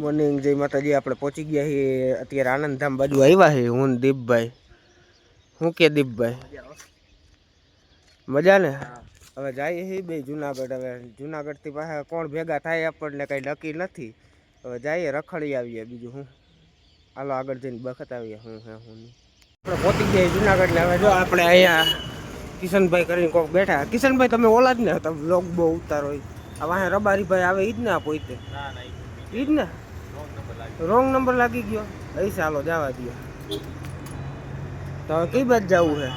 Morning જય માતાજી। આપણે પહોંચી ગયા છીએ અત્યારે આનંદધામ બાજુ આવ્યા છે હું ને દીપભાઈ। શું કે દીપભાઈ મજા ને? હવે જઈએ છીએ બે જુનાગઢ। હવે જુનાગઢથી પાછા કોણ ભેગા થાય આપણને કંઈ નક્કી નથી। હવે જઈએ રખડી આવીએ, બીજું હું હાલો આગળ જઈને બતાવીએ હું નહીં। આપણે પહોંચી ગયા જુનાગઢ ને હવે જો આપણે અહીંયા કિશનભાઈ કરીને કોક બેઠા। કિશનભાઈ તમે ઓલા જ ને, તમે વ્લોગ બહુ ઉતારો આ વાહે રબારીભાઈ આવે ઈ જ ને? આ પોતે ઈ જ ને? રોંગ નંબર લાગી ગયો એ ચાલો જવા દો। તો હવે કઈ બાજુ જવું છે?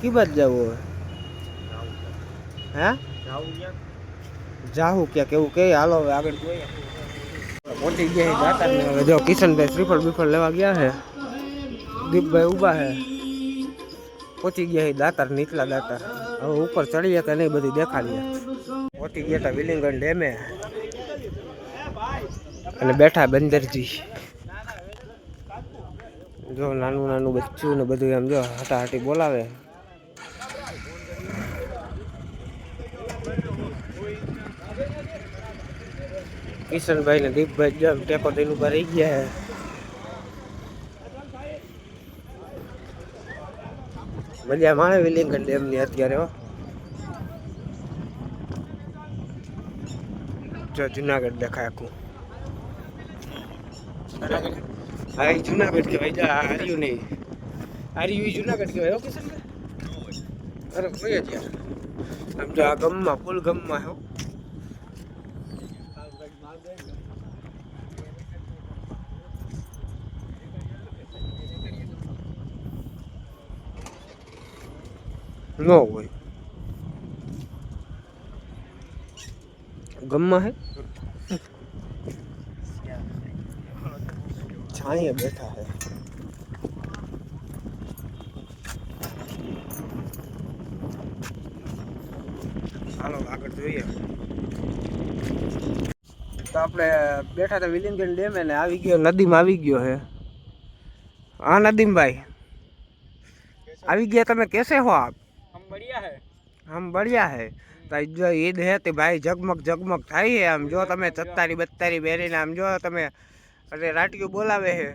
કઈ બાજુ જવું હવે? હે જાહું ક્યાંક એવું કે હાલો હવે આગળ જોઈએ। પહોંચી ગયા દાતા ને હવે જો કિશનભાઈ શ્રીફળ બીફળ લેવા ગયા છે, દીપભાઈ ઊભા છે। પહોંચી ગયા દાતાર નીચલા દાતાર। હવે ઉપર ચડીએ કે નહીં બધી દેખાડીએ। પહોંચી ગયા હતા વિલિંગન ડેમે અને બેઠા બંદરજી। જો નાનું નાનું બચ્ચું ને બધું એમ જો હટાહટી બોલાવે। કિશનભાઈ ને દીપભાઈ જેમ ટેકો દઈને ઉભા રહી ગયા છે। મજા માણે વિલિંગન ડેમ ની અત્યારે હો। જો જુનાગઢ દેખાય આખું। હા એ જુનાગઢ કહેવાય। જા હાર્યું નહીં, હાર્યું જુનાગઢ કહેવાય હો કિશનભાઈ। અરે કોઈ જ યાર આમ જો આ ગમમાં ફૂલ ગમમાં હો। ન હોય ગમમાં હે છાંયે બેઠા હે। હાલો આગળ જોઈએ। તો આપણે બેઠા હતા વિલિંગન ડેમે ને આવી ગયો નદીમાં આવી ગયો હે। હા નદીમભાઈ આવી ગયા તમે? कैसे हो आप? हम बढ़िया है। तो जो ईद है तो भाई जगमग जगमग थाई है। आम जो तमे चत्तारी बत्तारी बेरीने आम जो तमे अरे राटियो बोलावे है।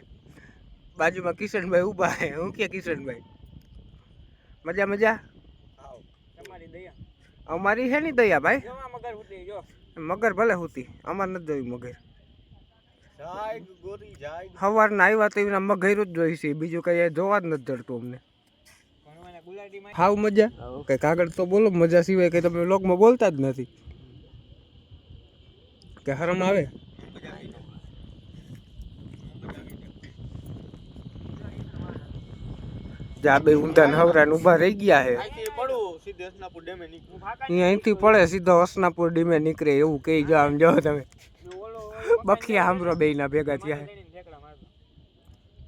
बाजू में किशन भाई उभा है। हूँ क्या किशन भाई मजा मजा? अमारी है नहीं दया भाई। मगर भले होती अमर न जोई मगर हवार ना आव्या तो मगरू ज जोई छे, बीजू कई जोवा ज नथी जड़तुं अमने। हाउ मजा कई कागड़ तो बोलो मजा सिवाय कई तमे व्लॉग में बोलता ज नथी के हरम आवे। जा बे ऊंधा नवरा उभा रही गया है। अहींथी पड़े सीधो हसनापुर डीमे निकळे एवुं कही जो आम जो तमे बखिया हमरो बेयना भेगा थया है।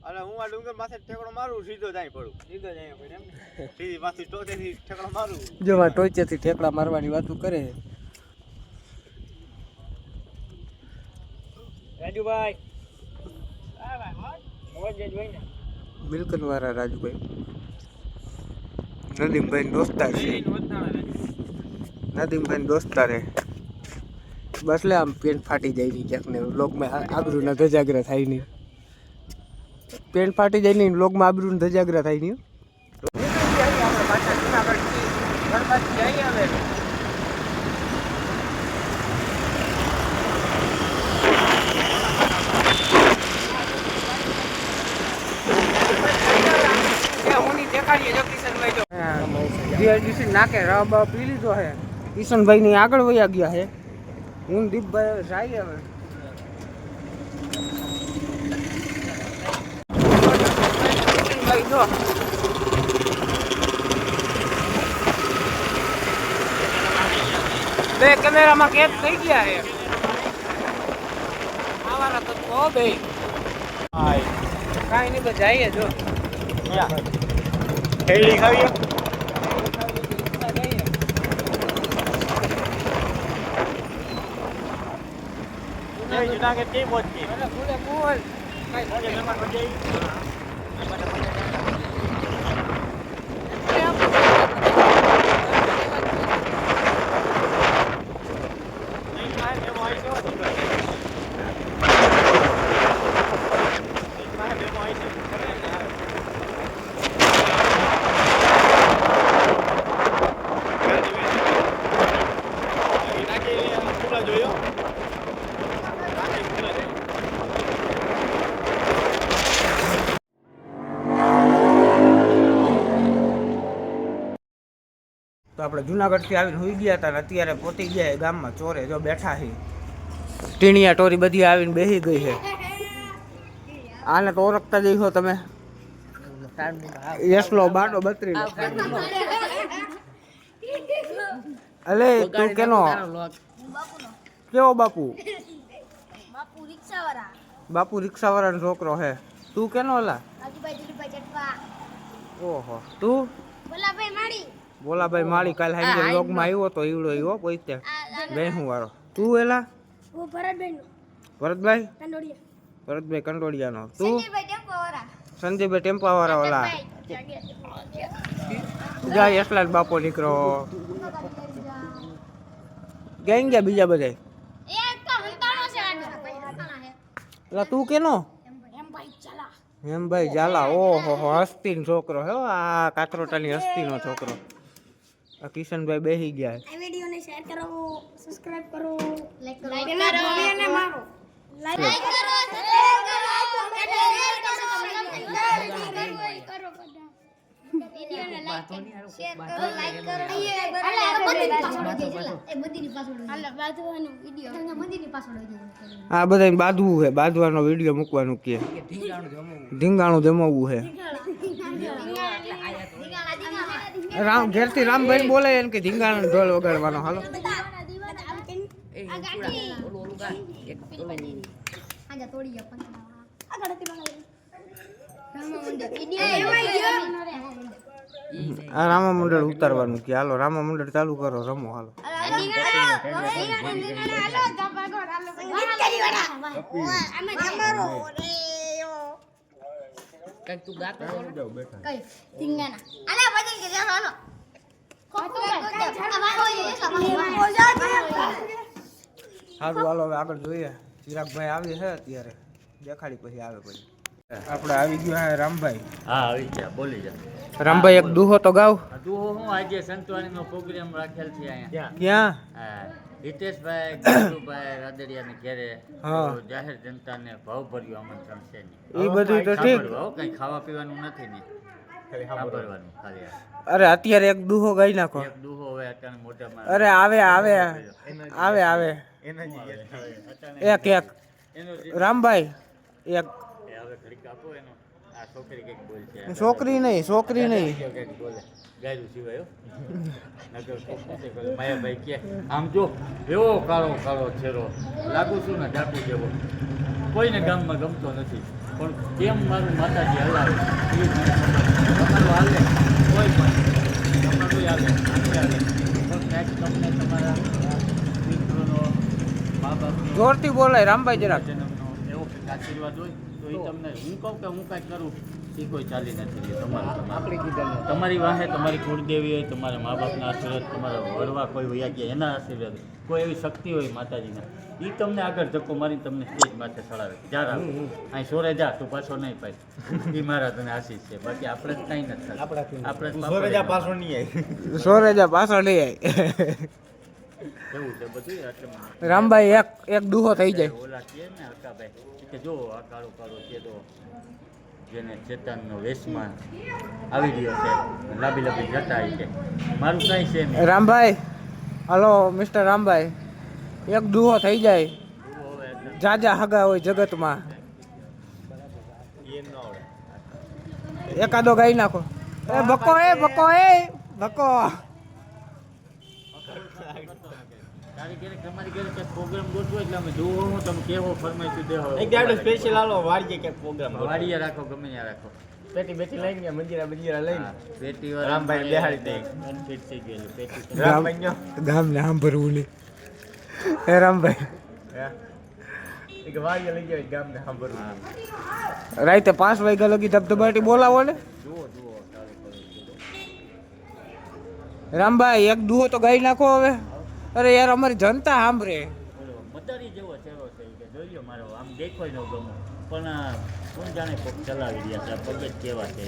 अरे हूँ आ डूंगर माथे ठेकड़ो मारू सीधो जाई पड़ू। सीधो जाई पड़े एम ने सीधी माथे टोचे थी ठेकड़ो मारू। जो वा टोचे थी ठेकड़ा मारवानी वातू करे। राजू भाई आ भाई मोज जे जोईने मिलकन वाला राजू भाई नदीम भाई दोस्तार छे। नदीम भाई दोस्तार है। बस ले आम पेन फाटी जाए नहीं क्या लोग में आबरू न धजागरा थाई नहीं। पेन फाटी जाए नहीं लोग में आबरू न धजागरा थाई नहीं। नाके रब पी लीधो है। किशन भाई ने आगळ वया गया है। हूँ दीप भाई जाइए हमें भाई जो बे कैमरा में कैद थई गया है। आवारा तो ओ बे हाय काई नहीं तो जाइए जो क्या हेली खाविए जूनागढ़ के पहुंच गए। अरे पूरे बोल भाई मोजे नंबर हो जाई। नहीं मैं वो आई तो આપણે જુનાગઢથી આવીને હોઈ ગયા હતા ને અત્યારે પહોંચી ગયા ગામમાં ચોરે જો બેઠા છે ટીણિયા ટોરી બધી આવીને બેસી ગઈ છે આને તો ઓળખતા જઈશો તમે યસલો બાટો બત્રી અલે તું કેનો કેવો બાપુ બાપુ રિક્ષાવાળાનો છોકરો હે તું કેનો ઓલા ઓહો તું બોલાભાઈ માળી કાલ હાજર લોગમાં આવ્યો તો ઈવડો આવ્યો પોઈતે બેહું વાળો તું એલા ભરતભાઈ ભરતભાઈ કંડોડિયાનો તું સંજયભાઈ ટેમ્પા વાળા ઓલા જાય એટલા જ બાપો દીકરો ક્યાં ગયા બીજા બધા એટલે તું કેનો હેમભાઈ ઝાલા ઓહો હસ્તીનો છોકરો હે આ કાથરોટાની હસ્તીનો છોકરો આ કિશનભાઈ બેસી ગયા આ વિડિયોને શેર કરો સબસ્ક્રાઇબ કરો લાઈક કરો અને મારો લાઈક કરો આ બધા બાંધવું છે બાંધવાનો વિડીયો મૂકવાનું કે ધીંગાણું જમાવવું છે રામ ઘેરથી રામભાઈ બોલે એમ કે ધીંગાણું ઢોલ વગાડવાનો હાલો આ રામા મંડળ ઉતારવાનું કે હાલો રામા મંડળ ચાલુ કરો રમો હાલો સારું હાલો હવે આગળ જોઈએ ચિરાગભાઈ આવી છે અત્યારે દેખાડી પછી આવે પછી આપણે આવી ગયા રામભાઈ હા આવી ગયા બોલી જા રામભાઈ એક દુહો તો ગાવ દુહો હું આજે સંતવાણીનો પ્રોગ્રામ રાખેલ છે અહીંયા ક્યાં હા હિતેશભાઈ ગોલુભાઈ રાદડિયાને ઘેરે જાહેર જનતાને ભાવભર્યું આમંત્રણ છે એ બધું તો ઠીક કઈ ખાવા પીવાનું નથી ને સાંભળવાનું ખાલી અરે અત્યારે એક દુહો ગાઈ નાખો એક દુહો હવે અત્યારે મોઢામાં અરે આવે આવે આવે આવે એક એક રામભાઈ એક હવે ઘડીક આપો એનો આ છોકરી કઈક બોલ છે છોકરી નહીં છોકરી નહીં કઈક બોલે ગાયરું સિવાય નગર માયાભાઈ કે આમ જો એવો કાળો કાળો છેરો લાગુ છું ને ડાકુ જેવો કોઈને ગામમાં ગમતો નથી પણ કેમ મારું માતાજી હલાવે એ મને ખબર હાલે કોઈ પણ તમારું હાલે હાલે પણ કાંઈક તમને તમારા મિત્રોનો મા બાપનો જોરથી બોલાય રામભાઈ જરાક જન્મનો એવો કંઈક આશીર્વાદ હોય તો એ તમને હું કહું કે હું કાંઈક કરું એ કોઈ ચાલી નથી તમારું તમારી વાહે તમારી કુળદેવી હોય તમારા મા બાપના આશીર્વાદ તમારા વડવા કોઈ વયા ગયા એના આશીર્વાદ કોઈ એવી શક્તિ હોય માતાજીના એ તમને આગળ ધક્કો મારીને તમને સ્ટેજ માથે ચડાવે જા રામ અહીં સોરે જા તું પાછો નહીં પાય એ મારા તને આશીષ છે બાકી આપણે જ કાંઈ નથી આપણે સોરેજા પાછો નહીં આવી સોરેજા પાછો નહીં આવી એવું છે બધું રામભાઈ એક દુહો થઈ જાય ઓલા કહે ને હકાભાઈ કે જો આ કાળો કાળો છે તો જેને ચેતનનો વેશમાં આવી રહ્યો છે લાંબી લાંબી જટા છે મારું કાંઈ છે નહીં રામભાઈ હલો મિસ્ટર રામભાઈ એક દુહો થઈ જાય જાજા હગા હોય જગતમાં એકાદો ગાઈ નાખો એ બકો એ બકો એ બકો તારી ઘરે તમારી ઘરે કે પ્રોગ્રામ ગોઠવો એટલે અમે જોવો હું તમે કેવો ફરમાઈશું દેહો એક દાડો સ્પેશિયલ આલો વાડીએ કે પ્રોગ્રામ વાડીએ રાખો ગમે ત્યાં રાખો પેટી બેટી લઈને ગયા મંજીરા લઈને પેટી રામભાઈ બેહાડી દે અનફિટ થઈ ગયેલું પેટી રામભાઈ ગામને સાંભળવું નહીં એ રામભાઈ એક વાડીએ લઈ ગયા ગામને સાંભળવું રાતે 5 વાગ્યા લગી ધબધબાટી બોલાવો ને જુઓ રામભાઈ એક દુહો તો ગાઈ નાખો હવે અરે યાર અમારી જનતા સાંભળે મદારી જેવો ચહેરો છે કે જોયો મારો આમ દેખો ન ગમો પણ કોણ જાણે પગ ચલાવી રહ્યા છે પગ જ કેવા છે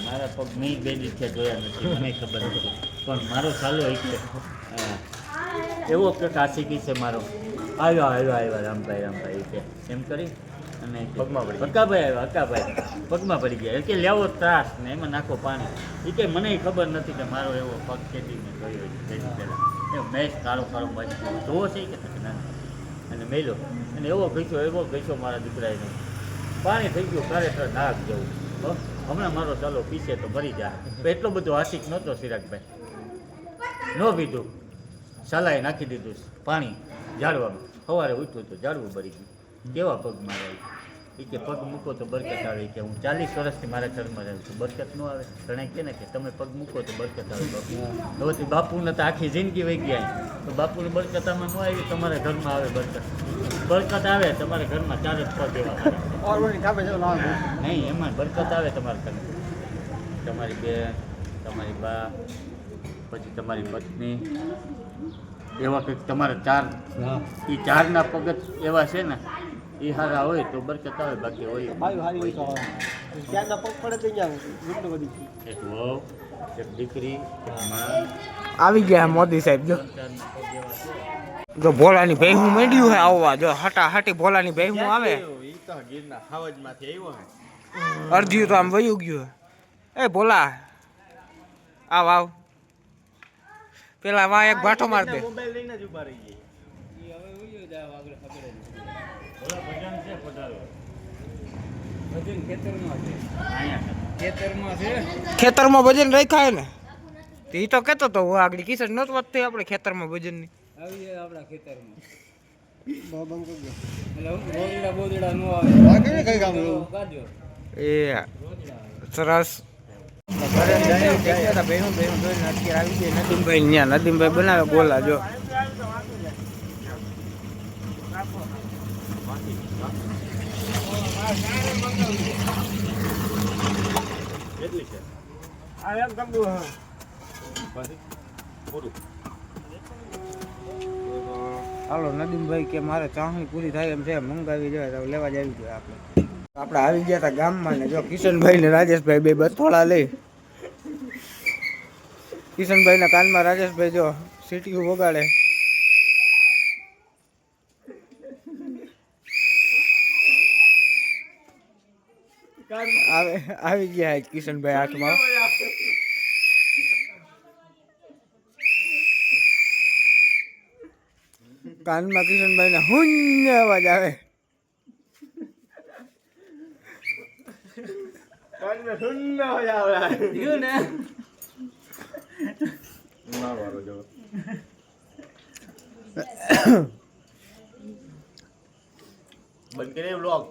મારા પગ મેં બે દિવસે જોયા નથી મને ખબર નથી પણ મારો ચાલો એક છે એવો કંઈક આશિકી છે મારો આવ્યા રામભાઈ છે એમ કરી અને પગમાં પડી ગયા. હકાભાઈ પગમાં પડી ગયા કે લેવો ત્રાસ ને એમાં નાખો પાણી એ કે મને ખબર નથી કે મારો એવો પગ ખેતીને ગયો તેની પહેલાં એ મેચ કાળો કાળો બાજુ જોવો છે કે નથી ના અને મેલો અને એવો ગઈશો મારા દીકરાએ પાણી થઈ ગયું ખરેખર નાક જેવું હો, હમણાં મારો ચાલો પીસે તો ભરી જાય તો એટલો બધો આશિક નહોતો ચિરાગભાઈ ન પીધું સલાએ નાખી દીધું પાણી ઝાડવામાં સવારે ઉઠ્યું તો ઝાડવું ભરી ગયું કેવા પગ મારા એ કે પગ મૂકો તો બરકત આવે કે હું 40 વર્ષથી મારા ઘરમાં રહું છું બરકત ન આવે ઘણા કહે ને કે તમે પગ મૂકો તો બરકત આવે બાપુ હવે બાપુને તો આખી જિંદગી વહી ગયા તો બાપુને બરકત આમાં ન આવી તમારા ઘરમાં આવે બરકત આવે તમારા ઘરમાં 4 જ પગ એવા આવે નહીં એમાં બરકત આવે તમારા ઘરમાં તમારી બેન તમારી બા પછી તમારી પત્ની એવા કંઈક તમારા 4 એ 4ના પગ જ એવા છે ને એ હારા હોય તો બરકત આવે બાકી હોય એક વહુ એક દીકરી એક માં આવી ગયા મોદી સાહેબ જો પગ એવા છે જો ભોલાની ભાઈ હું માંડ્યું હે આવવા જો હટા હટી ભોલાની ભાઈ હું આવે ઈ તો ગીરના હાવજમાંથી આવ્યો હે અડધ્યું તો આમ વયું ગયું એ ભોલા આવ પેલા વા એક ભાઠો માર દે મોબાઈલ લઈને જ ઉભા રહી ગઈ બોલા ભજન છે પધારો ભજન ખેતરમાં છે અહીંયા ખેતરમાં છે ખેતરમાં ભજન રાખ્યા ને એ તો કેતો તો હું આગળ કિશન નહોતો વધતી આપણે ખેતરમાં ભજનની આવી જાય આપણા ખેતરમાં એટલે રોજડા બોજડા નો આવે કાઢજો એ સરસ નદીમભાઈ ન્યા નદીમભાઈ બનાવે ગોલા જો કેટલી છે પછી પૂરું હાલો નદીમભાઈ કે મારે ચાહણી પૂરી થાય એમ છે મંગાવી જાય તો લેવા જ આવી જોઈએ આપણે આવી ગયા હતા ગામમાં ને જો કિશનભાઈ ને રાજેશભાઈ બે બથોડા લઈ કિશનભાઈ ના કાનમાં રાજેશભાઈ જો સીટીયું વગાડે આવી ગયા કિશનભાઈ હાથમાં કાનમાં કિશનભાઈ ને હુન્ય અવાજ આવે કાનમાં સુન્નો જ આવે ગયું ને ના વારો જો બંધ કરે વ્લોગ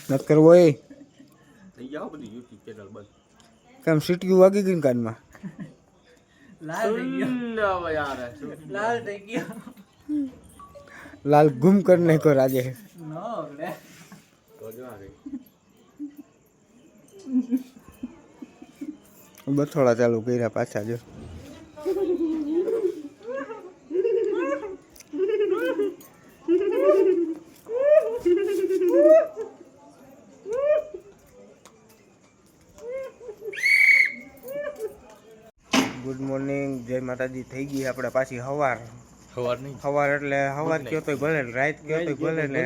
નત કરવો એ થઈ જાવ બધી YouTube ચેનલ બંધ કેમ સીટીયું વાગી ગઈ ને કાનમાં લાલ થઈ ગયો સુન્નો અવાજ આવે લાલ થઈ ગયો લાલ ગુમ કર નાખ્યો રાજે નો લે તો જો આ રહી બથોડા ચાલુ કર્યા પાછા જો ગુડ મોર્નિંગ જય માતાજી થઈ ગઈ આપણે પાછી હવાર ખબર નહીં સવાર એટલે સવાર કયો તો ભલે ને રાત કયો તો ભલે ને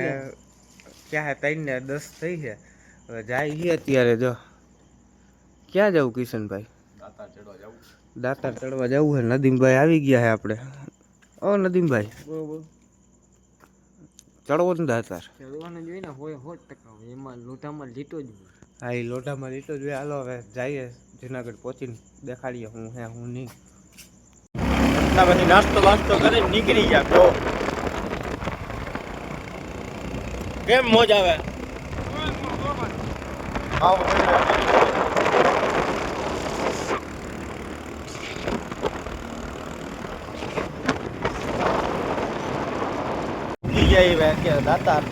ક્યાં 3 ને 10 થઈ છે હવે જાય છે અત્યારે જો ક્યાં જવું કિશનભાઈ દાતા ચડવા જાવું દાતાર ચડવા જવું છે નદીમભાઈ આવી ગયા છે આપણે ઓ નદીમભાઈ ચડવો ને દાતાર ચડવાનું જોઈએ ને હોય 100% એમાં લોટામાં લીટો જ હોય. હા એ લોટામાં લીટો જોઈએ હાલો હવે જઈએ જુનાગઢ પહોંચીને દેખાડીએ હું હે હું નહીં પછી નાસ્તો વાસ્તો કરીને નીકળી ગયા તો કેમ મોજ આવે દાતા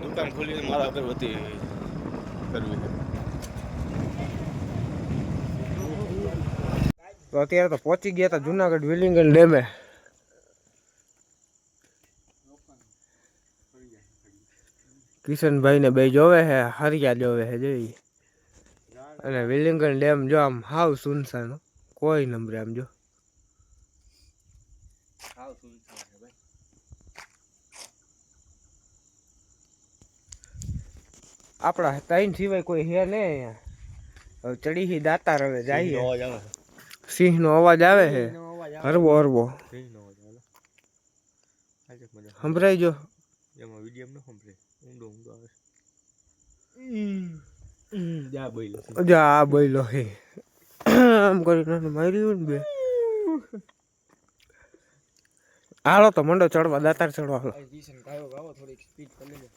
દુકાન ખોલીને મારા અગરબત્તી કરવી છે તો અત્યારે તો પહોંચી ગયા હતા જુનાગઢ વિલિંગન ડેમે કિશનભાઈ ને બે જોવે છે હરિયા જોવે છે જોઈ અને વિલિંગન ડેમ જો આમ હાવ સુનસાન કોઈ નંબરે આમ જો આપણા ત્રણ સિવાય કોઈ હે ને અહીંયા. હવે ચડી દાતાર હવે જઈએ. સિંહ નો અવાજ આવે છે હરવો હરવો સંભળાઈ જો એમાં વિડીયો ન સંભળાય ઊંડો આવે જા આ બોલો હે આમ કરીને માર્યું ને બે હાલો તો મંડો ચડવા દાતાર ચડવા હાલો. થોડીક સ્પીડ કરી લે.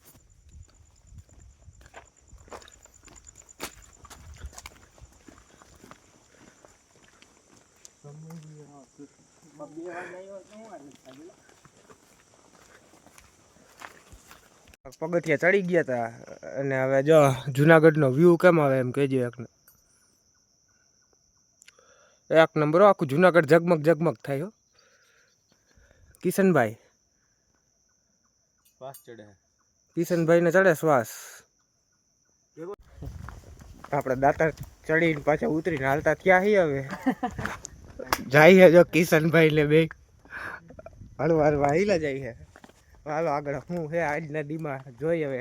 પગથિયા ચડી ગયા તા અને હવે જો જુનાગઢનો વ્યૂ કેમ આવે એમ કહેજો એક નંબર આખું જુનાગઢ ઝગમગ ઝગમગ થાય હો. કિશનભાઈ શ્વાસ ચડે કિશનભાઈ ને ચડે શ્વાસ. આપણે દાતા ચડીને પાછા ઉતરીને હાલતા થયા છીએ હવે જાય જો કિશનભાઈ ને બે હળવાર વાહીલા જાય છે. હાલો આગળ શું છે આજના દીમાં જોઈએ હવે.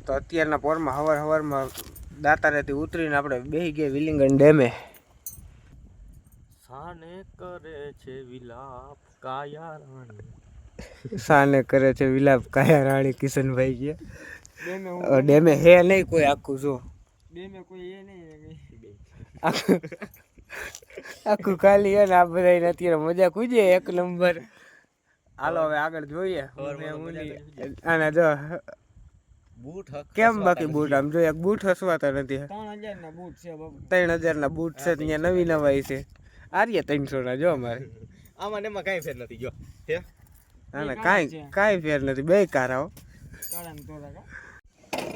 તો અત્યારના પોરમાં હવારમાં દાતારેથી ઉતરીને આપણે બેસી ગયા વિલિંગન ડેમે. સાને કરે છે વિલાપ કાયા રાણી. સાને કરે છે વિલાપ કાયા રાણી કિશનભાઈ ગયા ડેમે હે નહીં કોઈ આખું જો ડેમે કોઈ એ નહીં આખું ખાલી હે ને આ બધા અત્યારે મજા કૂજે એક નંબર. હાલો હવે આગળ જોઈએ. આને જો બૂટ કેમ બાકી બૂટ આમ જો એક બૂટ હસવાતા નથી. 3000 ના બૂટ છે બાબુ. 3000 ના બૂટ છે ત્યાં નવી નવાઈ છે. આર્ય 300 ના જો અમારે આમાં ને એમાં કાંઈ ફેર નથી જો હે ના કાંઈ ફેર નથી બે કારાઓ.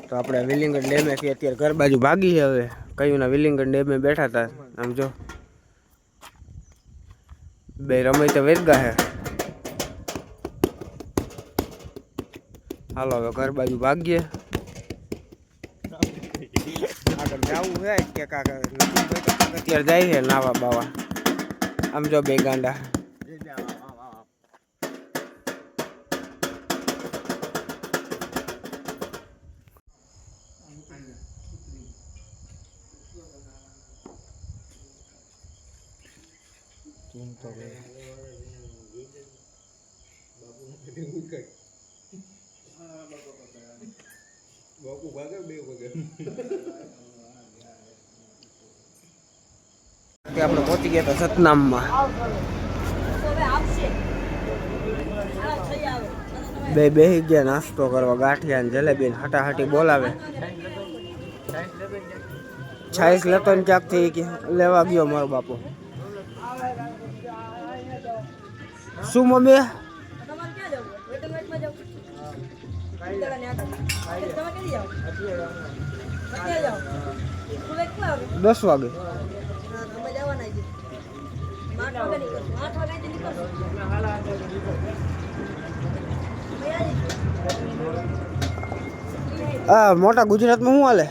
તો આપણે વિલિંગન ડેમેથી અત્યારે ઘર બાજુ ભાગી છે. હવે કયું ના વિલિંગન ડેમે બેઠા હતા આમ જો બે રમાઈ તો વેરગા હે. હાલો હવે ઘર બાજુ ભાગીએ. આગળ જવું છે કે કાકા અત્યારે જાય છે નાવા બાવા. આમ જો બે ગાંડા આપણે પહોંચી ગયા હતા સતનામમાં. બે બેસી ગયા નાસ્તો કરવા. ગાંઠિયા ને જલેબી હટાહટી બોલાવે. છાઈસ લેતો ને ક્યાંકથી લેવા ગયો મારો બાપો. શું મમ્મી 10 વાગે. હા મોટા ગુજરાતમાં શું હાલે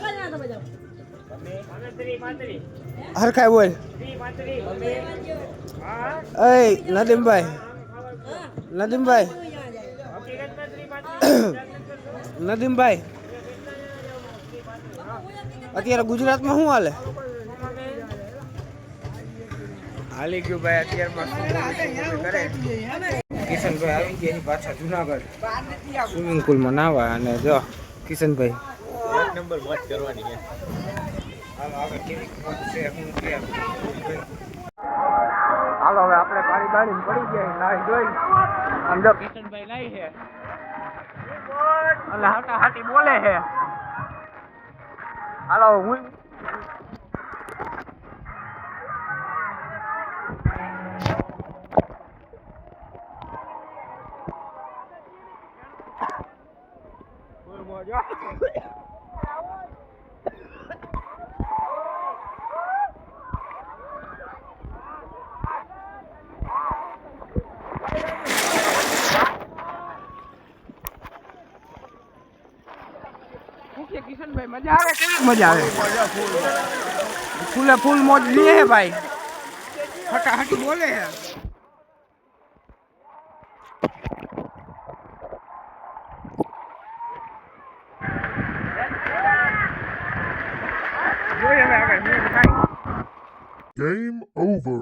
હરખાય બોલ. નદીમભાઈ અત્યારે ગુજરાતમાં શું હાલે હાલી ગયું ભાઈ. અત્યારમાં કરે કિશનભાઈ આવી ગયા પાછા જુનાગઢ સ્વિમિંગ પુલમાં નાવા. અને જો કિશનભાઈ એક નંબર મોજ કરવાની છે. હાલો હવે આપણે પાણી બાળી પડી ગયા નાઈ જોઈ. આમ જો કિશનભાઈ નાઈ છે અને હાટી બોલે છે. હાલો હું કિશનભાઈ ભાઈ મજા આવે કેવી મજા આવે ફૂલે ફૂલ મોજ લે હે ભાઈ હટાહટી બોલે હે જોઈએ હવે આગળ શું થાય Game over.